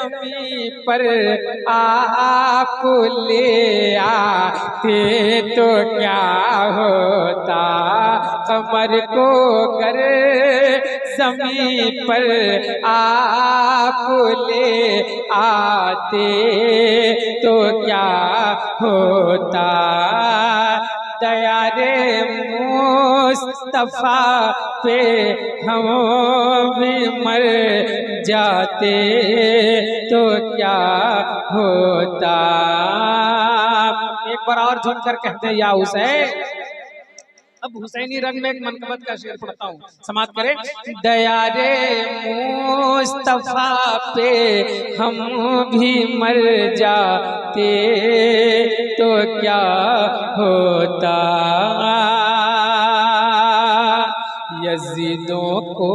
زمین پر آپ لے آتے تو کیا ہوتا، قمر کو گر زمین پر آپ لے آتے تو کیا ہوتا، دیار مصطفیٰ پہ ہم بھی مر جاتے تو کیا ہوتا۔ ایک بار اور جھوم کر کہتے ہیں یا حسین۔ اب حسینی رنگ میں ایک منقبت کا شعر پڑھتا ہوں، سماعت کریں۔ دیار مصطفیٰ پہ ہم بھی مر جاتے تو کیا ہوتا، یزیدوں کو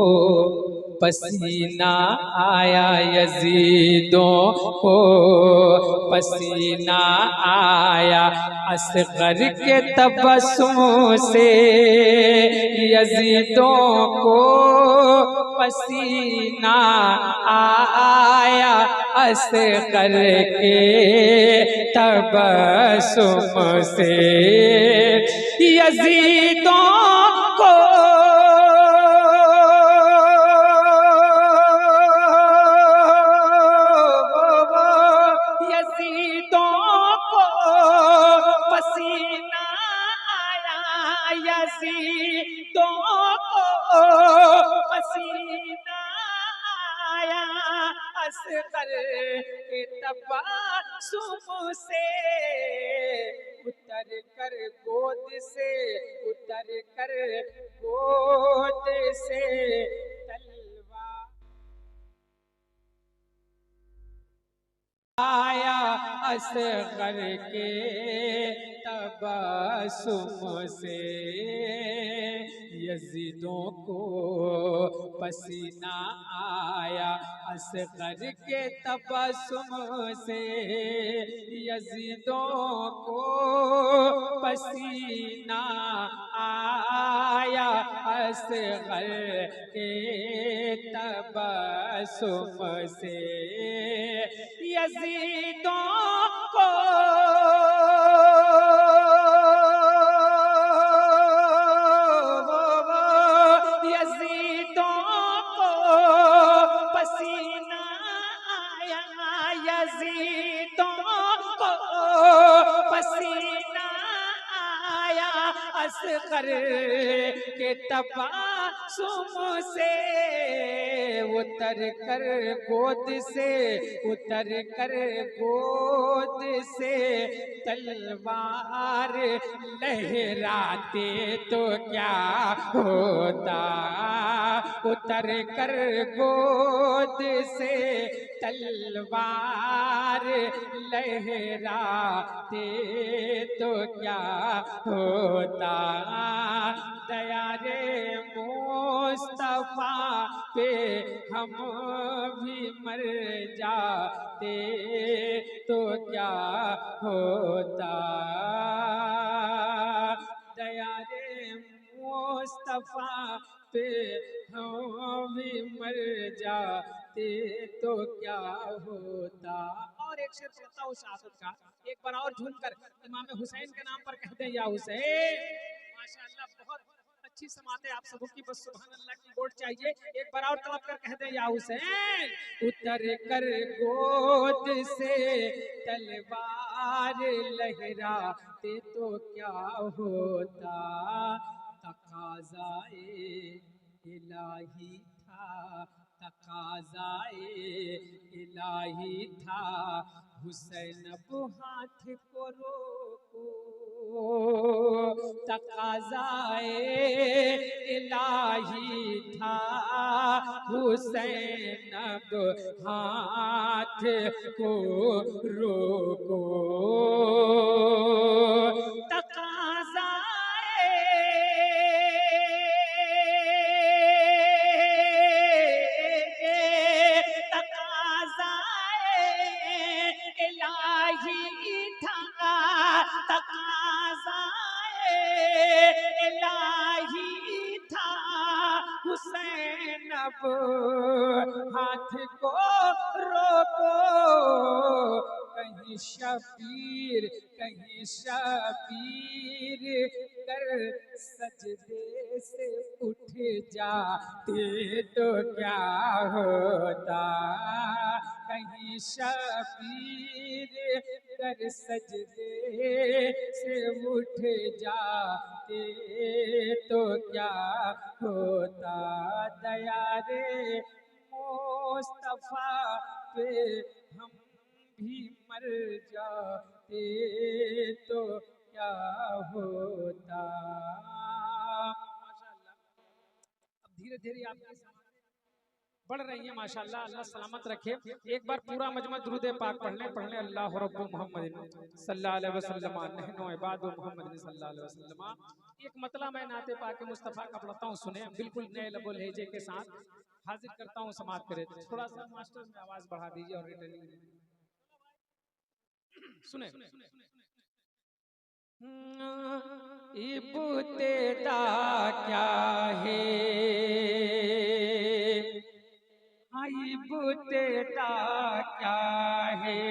پسینہ آیا، یزیدوں کو پسینہ آیا اصغر کے تبسم سے، یزیدوں کو پسینہ آیا اصغر کے تبسم سے، یزیدوں کو پسینہ آیا اصغر کے تبسم سے، اتر کر گود سے، اتر کر گود سے تلوار آیا اصغر کے تبسم سے، یزیدوں کو پسینہ آیا اصغر کے تبسم سے، یزیدوں کو پسینہ آیا اصغر کے تبسم سے، یزیدوں کو پسینہ آیا، یزیدوں کو پسینہ آیا اصغر کے تبسم سے، اتر کر گود سے، اتر کر گود سے تلوار لہراتے تو کیا ہوتا، اتر کر گود سے تلوار لہراتے تو کیا ہوتا، دیار مصطفیٰ پہ ہم بھی مر جاتے تو کیا ہوتا، دیار مصطفیٰ پہ ہم بھی مر جاتے تو کیا ہوتا۔ اور ایک شعر پڑھتا ہوں شہادت کا، ایک بار اور جھوم کر امام حسین کے نام پر کہتے ہیں یا حسین۔ ماشاءاللہ بہت اچھی سماعت ہے آپ سبوں کی، بس سبحان اللہ کی بورڈ چاہیے۔ ایک بار اور طلب کر کہتے ہیں یا حسین، اتر کر گود سے تلوار لہراتے تو کیا ہوتا، تقاضائے الہی تھا، تقاضائے الہی تھا، حسین اب ہاتھ کو روکو، تقاضائے الہی تھا، حسین اب ہاتھ کو روکو، الہی تھا، حسین اب ہاتھ کو روکو، شبیر کہیں شبیر کر سجدے سے اٹھ جاتے تو کیا ہوتا کہیں شبیر کر سجدے سے اٹھ جاتے تو کیا ہوتا دیار مصطفیٰ پہ ہم بھی مر جاتے تو کیا ہوتا ماشاءاللہ اب دھیرے دھیرے آپ کی بڑھ رہی ہیں ماشاءاللہ اللہ سلامت رکھے ایک بار پورا مجمع درود پاک پڑھ لیں اللہ رب محمد صلی اللہ علیہ وسلم نحن عباد محمد صلی اللہ علیہ وسلم ایک مطلع میں نعت پاک مصطفیٰ کا پڑھتا ہوں سنیں بالکل نئے لب و لہجے کے ساتھ حاضر کرتا ہوں سماعت کرے تھوڑا سا ماسٹر میں آواز بڑھا دیجئے اور ریٹرننگ سنیں ابتدا کیا ہے ابتدا کیا ہے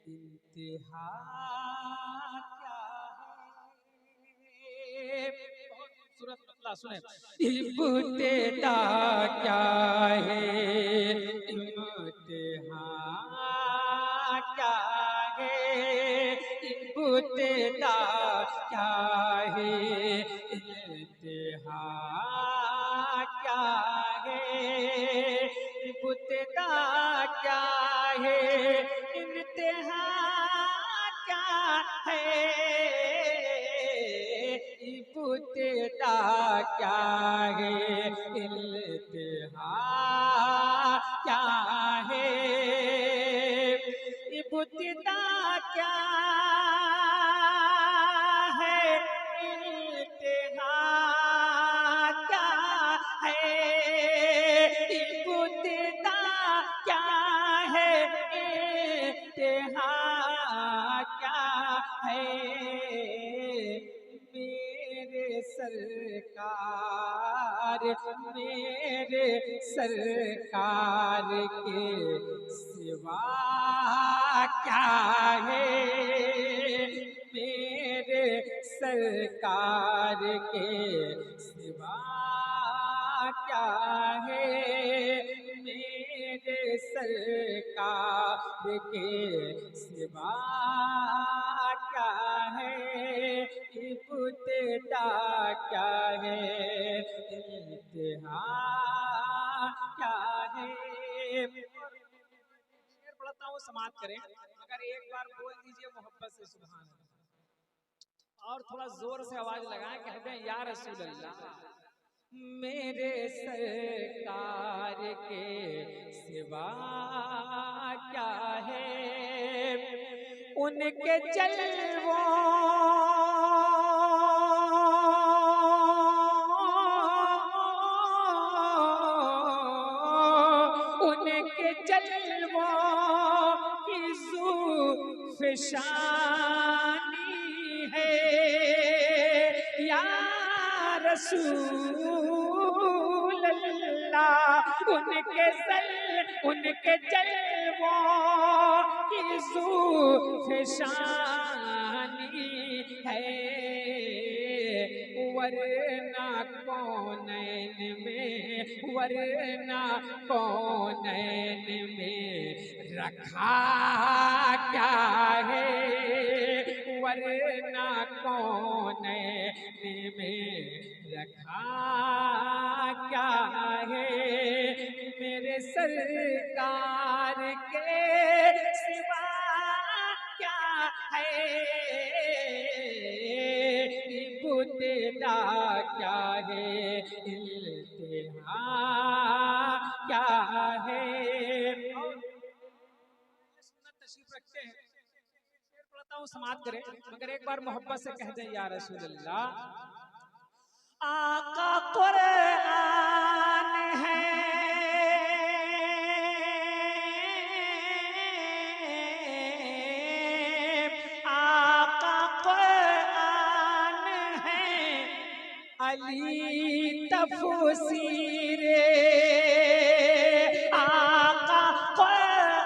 انتہا کیا ہے بہت خوبصورت مطلع سنیں ابتدا کیا ہے انتہا کیا ہے ابتدا کیا ہے انتہا کیا ہے ابتدا کیا ہے انتہا کیا ہے ابتدا کیا ہے انتہا کیا ہے ابتدا کیا ہے انتہا کیا ہے ابتدا کیا ہے انتہا کیا ہے میرے سرکار کے سوا کیا ہے میرے سرکار کے سوا کیا ہے میرے سرکار کے سوا کیا ہے ابتدا کیا ہے انتہا کیا ہے شعر پڑھتا ہوں سماعت کریں اگر ایک بار بول دیجئے محبت سے سبحان اللہ اور تھوڑا زور سے آواز لگائیں کہتے ہیں یا رسول اللہ میرے سرکار کے سوا کیا ہے ان کے جلووں ان کے جلووں کی زوفشانی ہے یا رسول اللہ ان کے جلووں کی زوفشانی ہے ورنہ کونین میں رکھا کیا ہے ورنہ کونین میں رکھا کیا ہے میرے سرکار کے سوا کیا ہے ابتدا کیا ہے انتہا کیا ہے سنت تشریف رکھتے ہیں شعر پڑھتا ہوں سماعت کریں مگر ایک بار محبت سے کہہ دیں یا رسول اللہ آقا قرآن ہے آقا قرآن ہے علی تفسیر آقا قرآن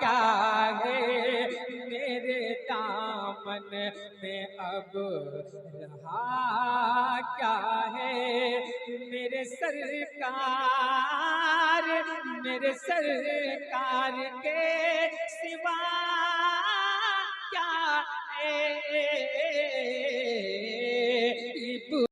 کیا ہے میرے دامن میں اب، رہا کیا ہے میرے سرکار کے سوا کیا ہے